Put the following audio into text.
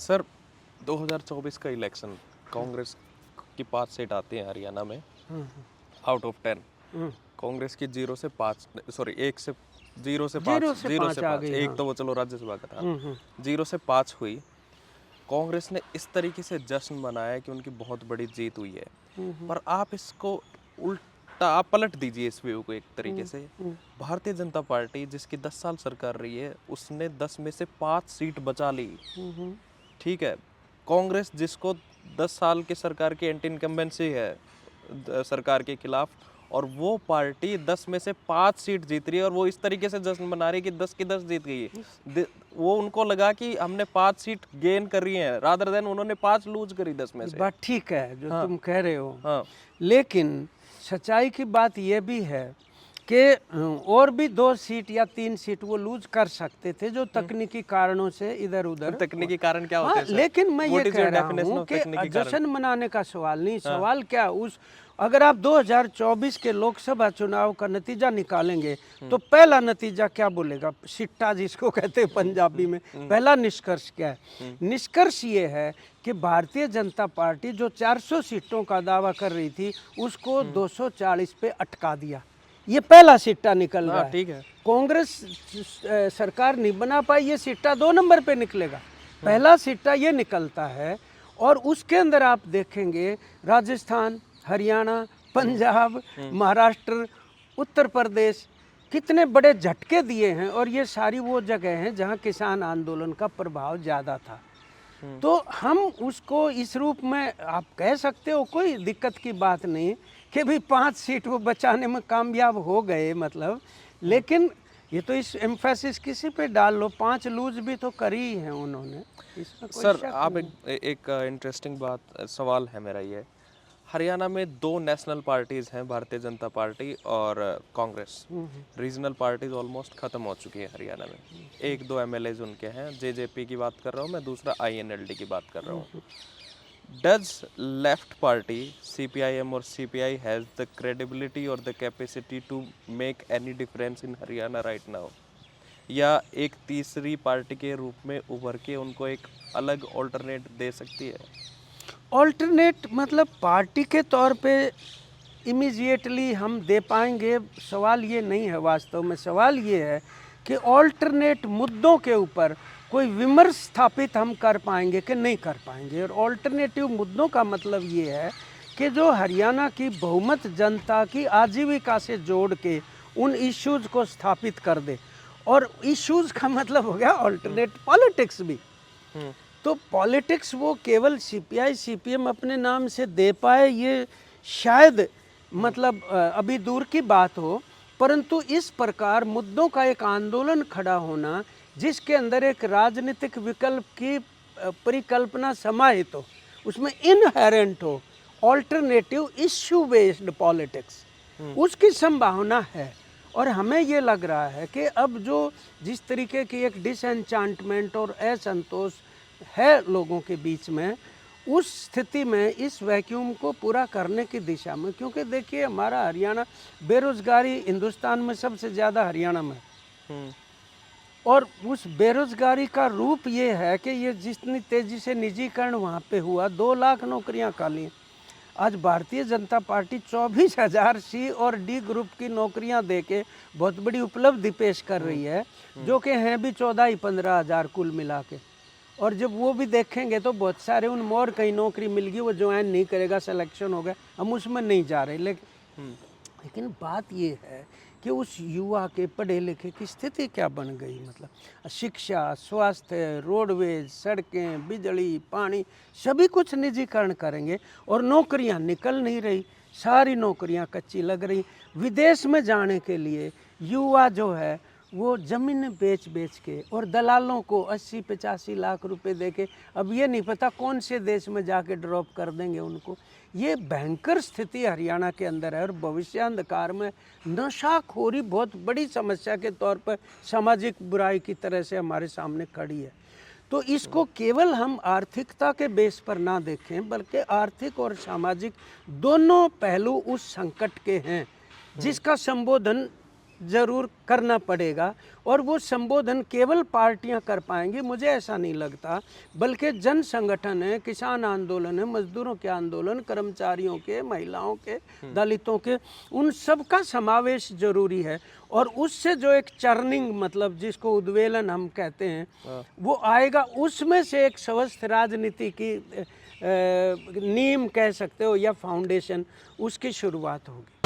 Sir 2024 का election, Congress की 5 seat आती हैं हरियाणा में आउट ऑफ 10। कांग्रेस की 0 से 5, सॉरी 1 से 0 से 5, 0 से 5, एक तो वो चलो राज्यसभा का था, 0 से 5 हुई। कांग्रेस ने इस तरीके से जश्न मनाया कि उनकी बहुत बड़ी जीत हुई है। पर आप इसको उल्टा आप पलट दीजिए इस व्यू को एक तरीके से। भारतीय जनता पार्टी जिसकी 10 साल सरकार रही है, उसने 10 में से 5 सीट बचा ली। ठीक है, कांग्रेस जिसको 10 साल की सरकार की एंटी इनकम्बेंसी है सरकार के खिलाफ, और वो पार्टी 10 में से 5 सीट जीत रही है और वो इस तरीके से जश्न मना रही है कि 10 की 10 जीत गई है। वो उनको लगा कि हमने 5 सीट गेन कर रही है, रादर देन उन्होंने 5 लूज करी 10 में से। बात ठीक है जो हाँ, तुम कह रहे हो। हाँ, लेकिन सच्चाई की बात यह भी है कि और भी 2 सीट या 3 सीट वो लूज कर सकते थे जो तकनीकी कारणों से इधर उधर। तकनीकी कारण क्या होते हाँ, हैं सर? लेकिन मैं ये What is कह your रहा definition हूँ of कि तकनीकी कारण? जश्न मनाने का सवाल नहीं, सवाल क्या उस अगर आप 2024 के लोकसभा चुनाव का नतीजा निकालेंगे तो पहला नतीजा क्या बोलेगा, सिट्टा जिसको कहते हैं पंजाबी में, पहला निष्कर्ष क्या है? निष्कर्ष ये है कि भारतीय जनता पार्टी जो 400 सीटों का दावा कर रही थी उसको 240 पे अटका दिया। ये पहला सिट्टा निकल रहा है। ठीक है। कांग्रेस सरकार नहीं बना पाई, ये सिट्टा 2 नंबर पे निकलेगा। पहला सिट्टा ये निकलता है और उसके अंदर आप देखेंगे राजस्थान, हरियाणा, पंजाब, महाराष्ट्र, उत्तर प्रदेश कितने बड़े झटके दिए हैं और ये सारी वो जगह हैं जहां किसान आंदोलन का प्रभाव ज़्यादा था। तो हम उसको इस रूप में आप कह सकते हो, कोई दिक्कत की बात नहीं कि भी 5 सीट वो बचाने में कामयाब हो गए मतलब। लेकिन ये तो इस एम्फेसिस किसी पे डाल लो, 5 लूज भी तो करी हैं उन्होंने, इसमें कोई सर शक आप नहीं। एक इंटरेस्टिंग बात सवाल है मेरा ये, हरियाणा में 2 नेशनल पार्टीज हैं, भारतीय जनता पार्टी और कांग्रेस। रीजनल पार्टीज ऑलमोस्ट खत्म हो चुकी है हरियाणा में। 1-2 एमएलएज उनके हैं, जेजेपी की बात कर रहा हूँ मैं, दूसरा आईएनएलडी की बात कर रहा हूँ। डज लेफ्ट पार्टी सीपीआईएम और सीपीआई हैज द क्रेडिबिलिटी और the capacity to make any difference in Haryana right now, या एक तीसरी पार्टी के रूप में उभर के उनको एक अलग ऑल्टरनेट दे सकती है? ऑल्टरनेट मतलब पार्टी के तौर पे इमीडिएटली हम दे पाएंगे, सवाल ये नहीं है। वास्तव में सवाल ये है कि ऑल्टरनेट मुद्दों के ऊपर कोई विमर्श स्थापित हम कर पाएंगे कि नहीं कर पाएंगे। और ऑल्टरनेटिव मुद्दों का मतलब ये है कि जो हरियाणा की बहुमत जनता की आजीविका से जोड़ के उन इश्यूज़ को स्थापित कर दे। और इश्यूज़ का मतलब हो गया ऑल्टरनेट पॉलिटिक्स भी। तो पॉलिटिक्स वो केवल सीपीआई सीपीएम अपने नाम से दे पाए ये शायद मतलब अभी दूर की बात हो, परंतु इस प्रकार मुद्दों का एक आंदोलन खड़ा होना जिसके अंदर एक राजनीतिक विकल्प की परिकल्पना समाहित हो, उसमें इनहेरेंट हो ऑल्टरनेटिव इश्यू बेस्ड पॉलिटिक्स, उसकी संभावना है। और हमें ये लग रहा है कि अब जो जिस तरीके की एक डिसएन्चांटमेंट और असंतोष है लोगों के बीच में, उस स्थिति में इस वैक्यूम को पूरा करने की दिशा में, क्योंकि देखिए हमारा हरियाणा, बेरोजगारी हिंदुस्तान में सबसे ज़्यादा हरियाणा में, और उस बेरोजगारी का रूप ये है कि ये जितनी तेज़ी से निजीकरण वहाँ पे हुआ, 2 लाख नौकरियाँ खाली हैं। आज भारतीय जनता पार्टी 24,000 सी और डी ग्रुप की नौकरियां देके बहुत बड़ी उपलब्धि पेश कर रही है, जो कि हैं भी 14-15 हज़ार कुल मिला के। और जब वो भी देखेंगे तो बहुत सारे उन मोर कहीं नौकरी मिल गई, वो ज्वाइन नहीं करेगा, सिलेक्शन हो गया, हम उसमें नहीं जा रहे। लेकिन बात ये है कि उस युवा के पढ़े लिखे की स्थिति क्या बन गई, मतलब शिक्षा, स्वास्थ्य, रोडवेज, सड़कें, बिजली, पानी, सभी कुछ निजीकरण करेंगे और नौकरियां निकल नहीं रही, सारी नौकरियां कच्ची लग रही। विदेश में जाने के लिए युवा जो है वो ज़मीन बेच बेच के और दलालों को 80-85 लाख रुपए देके, अब ये नहीं पता कौन से देश में जाके ड्रॉप कर देंगे उनको। ये भयंकर स्थिति हरियाणा के अंदर है और भविष्यांधकार में नशाखोरी बहुत बड़ी समस्या के तौर पर सामाजिक बुराई की तरह से हमारे सामने खड़ी है। तो इसको केवल हम आर्थिकता के बेस पर ना देखें, बल्कि आर्थिक और सामाजिक दोनों पहलू उस संकट के हैं जिसका संबोधन ज़रूर करना पड़ेगा और वो संबोधन केवल पार्टियां कर पाएंगी, मुझे ऐसा नहीं लगता, बल्कि जन संगठन है, किसान आंदोलन है, मजदूरों के आंदोलन, कर्मचारियों के, महिलाओं के, दलितों के, उन सब का समावेश जरूरी है। और उससे जो एक चर्निंग मतलब जिसको उद्वेलन हम कहते हैं वो आएगा, उसमें से एक स्वस्थ राजनीति की नींव कह सकते हो या फाउंडेशन, उसकी शुरुआत होगी।